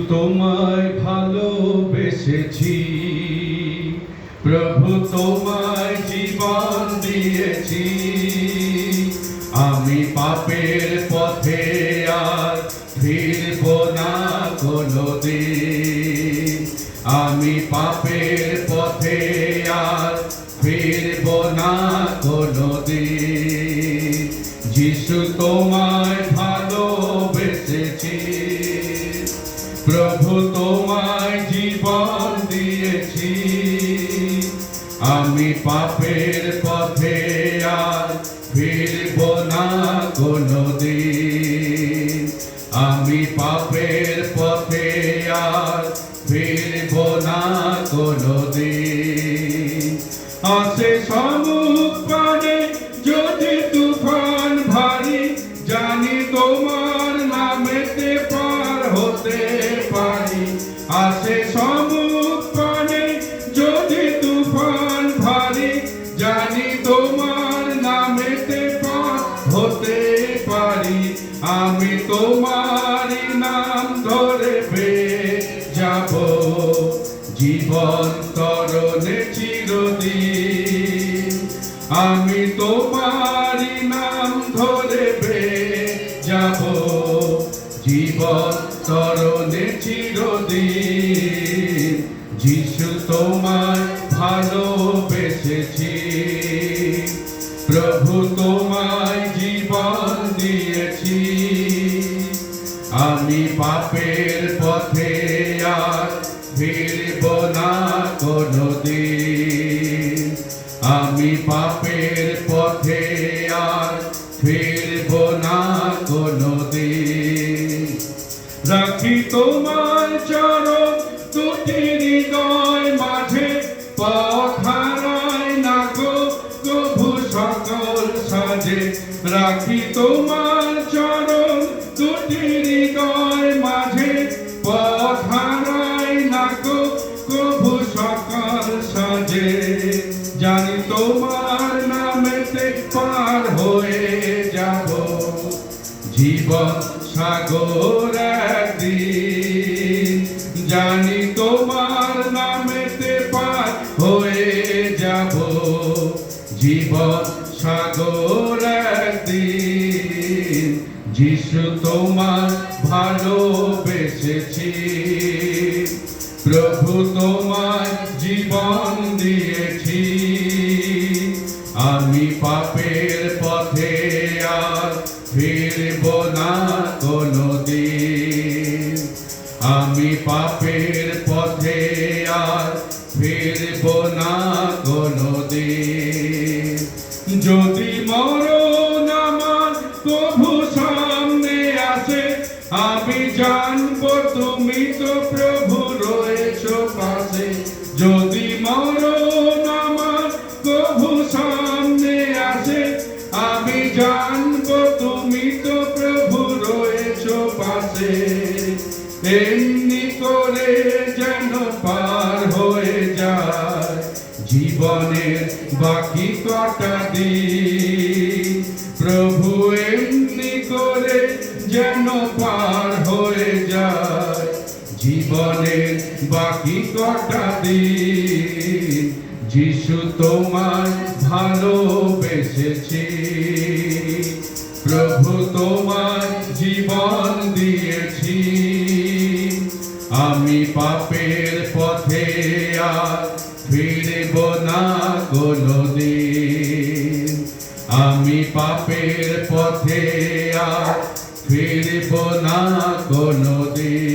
তোমায় ভালোবেসেছি প্রভু, তোমায় জীবন দিয়েছি। আমি পাপের পথে আর ফিরব না কোনোদিন। আমি পাপের পথে আর ফিরব না কোনোদিন। যিশু তোমায় ভালোবেসেছি প্রভু, তোমায় জীবন দিয়েছি। আমি পাপের পথে আর ফিরব না কোনোদিন। আমি পাপের পথে আর ফিরব না কোনোদিন। আসে সমুখ পানে যদি তুফান ভারী, জানি তোমার নামেতে পার হতে পারি। আসে সমুখ পানে যদি তুফান ভারী, জানি তোমার নামেতে পার হতে পারি। আমি তোমারই নাম ধরে পেয়ে যাব জীবন তরণে চিরদিন। আমি তোমারই নাম ধরে পেয়ে যাব জীবন তরণে চিরদিন। যিশু তোমায় ভালোবেসেছি প্রভু, তোমায় জীবন দিয়েছি। আমি পাপের পথে আর ফিরব না কোনোদিন। আমি পাপের পথে আর ফিরব না কোনোদিন। রাখি তোমার চরণ দুটি হৃদয় মাঝে, পথ হারাই না গো প্রভু সকল সাজে। রাখি তোমার চরণ দুটি হৃদয় মাঝে, পথ হারাই না গো প্রভু সকল সাজে। জানি তোমার নামেতে পার হয়ে যাব জীবন সাগর একদিন। জানি তোমার নামেতে পার হয়ে যাব জীবন সাগর একদিন। যিশু তোমার ভালোবেসেছি প্রভু, তোমায় জীবন দিয়েছি। আমি পাপের পথে আর ফিরব না কোনোদিন। আমি পাপের পথে আর ফিরব না কোনোদিন। যদি মরণ আমার প্রভু সামনে আসে, আমি জানবো তুমি তো প্রভু রয়েছো পাশে। যদি মরণ আমার প্রভু সামনে আসে, আমি জানবো তুমি তো প্রভু রয়েছো পাশে। এমনি করে যেন পার হয়ে যায় জীবনের বাকি কটা দিন। প্রভু এমনি করে যেন পার হয়ে যায় জীবনের বাকি কটা দিন। যিশু তোমায় ভালোবেসেছি প্রভু, তোমায় জীবন দিয়েছি। আমি পাপের পথে আর ফিরব না কোনোদিন। আমি পাপের পথে আর ফিরব না কোনোদিন।